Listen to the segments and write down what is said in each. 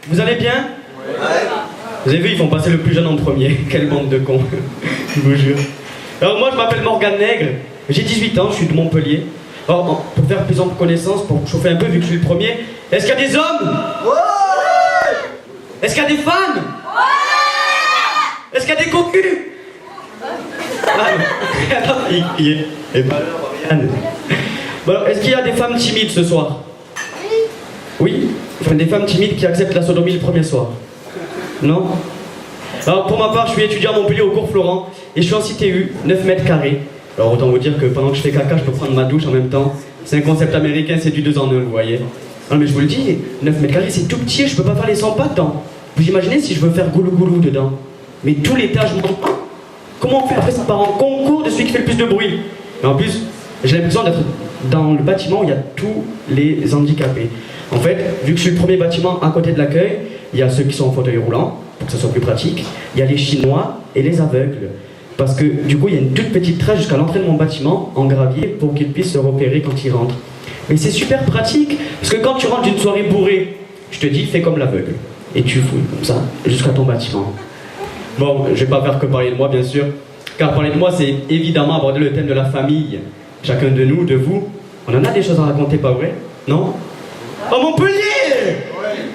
Vous allez bien? Vous avez vu, ils font passer le plus jeune en premier. Quelle bande de cons, je vous jure. Alors moi, je m'appelle Morgane Nègre, j'ai 18 ans, je suis de Montpellier. Alors, pour faire plus ample connaissance, pour chauffer un peu, vu que je suis le premier, est-ce qu'il y a des hommes? Est-ce qu'il y a des femmes? Est-ce qu'il y a des cocus? Et bah alors, bon, alors, est-ce qu'il y a des femmes timides ce soir? Oui? Enfin, des femmes timides qui acceptent la sodomie le premier soir? Non? Alors, pour ma part, je suis étudiant à Montpellier au cours Florent et je suis en cité U, 9 mètres carrés. Alors, autant vous dire que pendant que je fais caca, je peux prendre ma douche en même temps. C'est un concept américain, c'est du 2 en 1, vous voyez. Non, mais je vous le dis, 9 mètres carrés, c'est tout petit, je peux pas faire les 100 pas dedans. Vous imaginez si je veux faire goulou-goulou dedans? Mais tout l'étage monte. Comment on fait? Après, ça part en concours de celui qui fait le plus de bruit. Mais en plus, j'ai l'impression d'être dans le bâtiment où il y a tous les handicapés. En fait, vu que je suis le premier bâtiment à côté de l'accueil, il y a ceux qui sont en fauteuil roulant, pour que ça soit plus pratique. Il y a les Chinois et les aveugles. Parce que du coup, il y a une toute petite trace jusqu'à l'entrée de mon bâtiment, en gravier, pour qu'ils puissent se repérer quand ils rentrent. Mais c'est super pratique, parce que quand tu rentres d'une soirée bourrée, je te dis, fais comme l'aveugle. Et tu fouilles comme ça, jusqu'à ton bâtiment. Bon, je vais pas faire que parler de moi, bien sûr. Car parler de moi, c'est évidemment aborder le thème de la famille. Chacun de nous, de vous, on en a des choses à raconter, pas vrai? Non? Oh, Montpellier!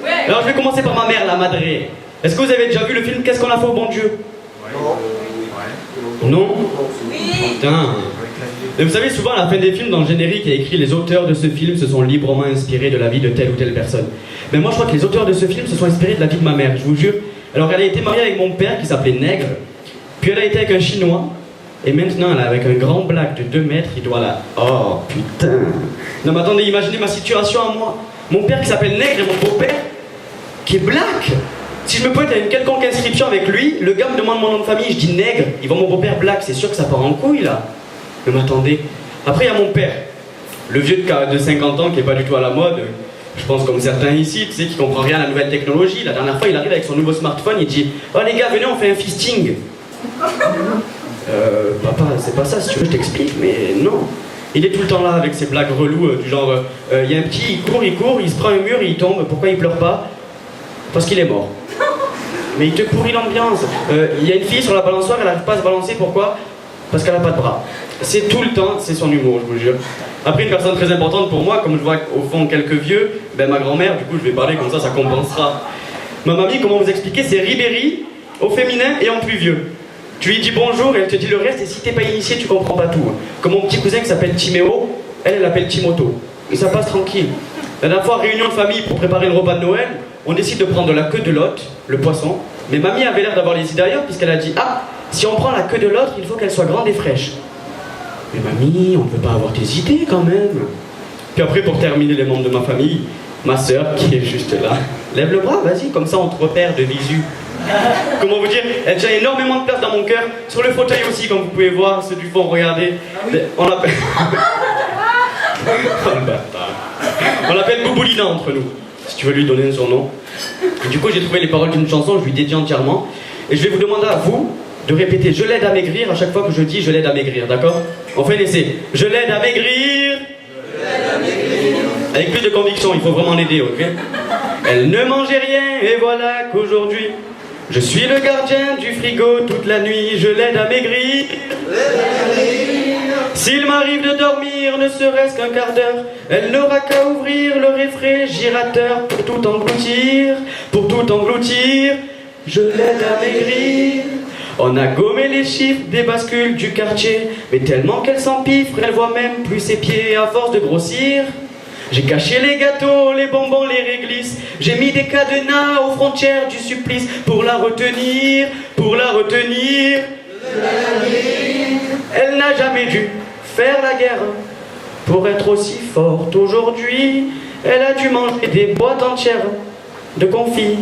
Ouais. Alors je vais commencer par ma mère, la madré. Est-ce que vous avez déjà vu le film Qu'est-ce qu'on a fait au bon Dieu? Non? Oui. Putain. Et vous savez, souvent à la fin des films, dans le générique, il y a écrit les auteurs de ce film se sont librement inspirés de la vie de telle ou telle personne. Mais moi je crois que les auteurs de ce film se sont inspirés de la vie de ma mère, je vous jure. Alors elle a été mariée avec mon père qui s'appelait Nègre, puis elle a été avec un Chinois, et maintenant elle est avec un grand black de 2 mètres, il doit la... Oh putain. Non mais attendez, imaginez ma situation à moi. Mon père qui s'appelle Nègre et mon beau-père qui est black. Si je me pointe à une quelconque inscription avec lui, le gars me demande mon nom de famille, je dis Nègre, il voit mon beau-père black, c'est sûr que ça part en couille là. Mais attendez, après il y a mon père, le vieux de 50 ans qui est pas du tout à la mode, je pense comme certains ici, tu sais, qui comprend rien à la nouvelle technologie. La dernière fois il arrive avec son nouveau smartphone, il dit « Oh les gars, venez on fait un fisting !» Papa, c'est pas ça, si tu veux je t'explique, mais non. Il est tout le temps là avec ses blagues reloues du genre il y a un petit, il court, il se prend un mur, il tombe, pourquoi il pleure pas? Parce qu'il est mort. Mais il te pourrit l'ambiance. Il y a une fille sur la balançoire, elle n'arrive pas à se balancer, pourquoi? Parce qu'elle n'a pas de bras. C'est tout le temps, c'est son humour, je vous jure. Après, une personne très importante pour moi, comme je vois au fond quelques vieux, ben ma grand-mère, du coup je vais parler comme ça compensera. Ma mamie, comment vous expliquer, c'est Ribéry, au féminin et en plus vieux. Tu lui dis bonjour et elle te dit le reste, et si t'es pas initié, tu comprends pas tout. Comme mon petit cousin qui s'appelle Timéo, elle l'appelle Timoto. Et ça passe tranquille. La dernière fois, réunion de famille pour préparer le repas de Noël, on décide de prendre la queue de l'hôte, le poisson. Mais mamie avait l'air d'avoir les idées ailleurs, puisqu'elle a dit « Ah, si on prend la queue de l'autre, il faut qu'elle soit grande et fraîche. » Mais mamie, on ne peut pas avoir tes idées quand même. Puis après, pour terminer les membres de ma famille, ma sœur qui est juste là. Lève le bras, vas-y, comme ça on te repère de visu. Comment vous dire, elle tient énormément de place dans mon cœur. Sur le fauteuil aussi, comme vous pouvez voir, ceux du fond, regardez. Ah oui. On l'appelle... Oh, le bâtard. On l'appelle Bouboulina entre nous, si tu veux lui donner un surnom. Et du coup, j'ai trouvé les paroles d'une chanson, je lui dédie entièrement. Et je vais vous demander à vous de répéter « Je l'aide à maigrir » à chaque fois que je dis « Je l'aide à maigrir », d'accord? On fait un essai. « Je l'aide à maigrir ». Avec plus de conviction, il faut vraiment l'aider, ok? Elle ne mangeait rien et voilà qu'aujourd'hui je suis le gardien du frigo toute la nuit, je l'aide à maigrir. S'il m'arrive de dormir ne serait-ce qu'un quart d'heure, elle n'aura qu'à ouvrir le réfrigérateur pour tout engloutir, je l'aide à maigrir. On a gommé les chiffres des bascules du quartier, mais tellement qu'elle s'empiffre, elle voit même plus ses pieds à force de grossir. J'ai caché les gâteaux, les bonbons, les réglisses. J'ai mis des cadenas aux frontières du supplice pour la retenir. Elle n'a jamais dû faire la guerre pour être aussi forte aujourd'hui. Elle a dû manger des boîtes entières de confit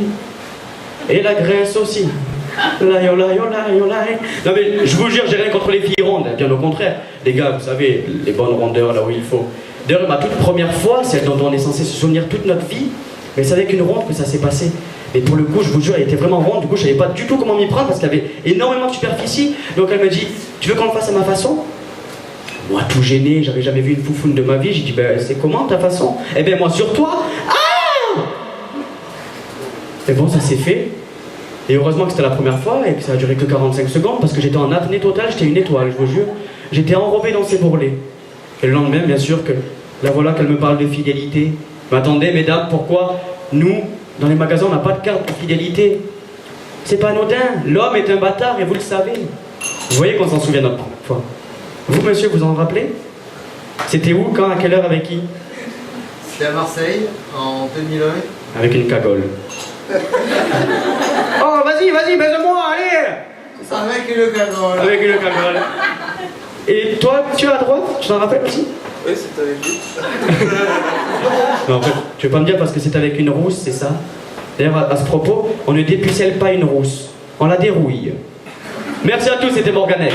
et la graisse aussi. Non mais je vous jure, j'ai rien contre les filles rondes, bien au contraire. Les gars, vous savez, les bonnes rondeurs là où il faut. D'ailleurs, ma toute première fois, celle dont on est censé se souvenir toute notre vie, mais c'est avec une ronde que ça s'est passé. Mais pour le coup, je vous jure, elle était vraiment ronde, du coup je savais pas du tout comment m'y prendre parce qu'il y avait énormément de superficie. Donc elle me dit, tu veux qu'on le fasse à ma façon? Moi tout gêné, j'avais jamais vu une foufoune de ma vie, j'ai dit, ben c'est comment ta façon? Eh ben moi sur toi. Ah! Et bon, ça s'est fait. Et heureusement que c'était la première fois et que ça a duré que 45 secondes parce que j'étais en apnée totale, j'étais une étoile, je vous jure. J'étais enrobé dans ces bourrelets. Et le lendemain, bien sûr, que la voilà qu'elle me parle de fidélité. Mais attendez, mesdames, pourquoi nous, dans les magasins, on n'a pas de carte de fidélité? C'est pas anodin. L'homme est un bâtard et vous le savez. Vous voyez qu'on s'en souvient notre première fois. Vous, monsieur, vous en rappelez? C'était où, quand, à quelle heure, avec qui? C'était à Marseille, en 2001. Avec une cagole. Oh, vas-y, baise-moi, allez! Avec le cagole. Avec une cagole. Et toi, tu es à droite? Tu t'en rappelles aussi? Oui, c'est avec lui. Non, en fait, tu veux pas me dire parce que c'est avec une rousse, c'est ça? D'ailleurs, à ce propos, on ne dépucelle pas une rousse, on la dérouille. Merci à tous, c'était Morganel.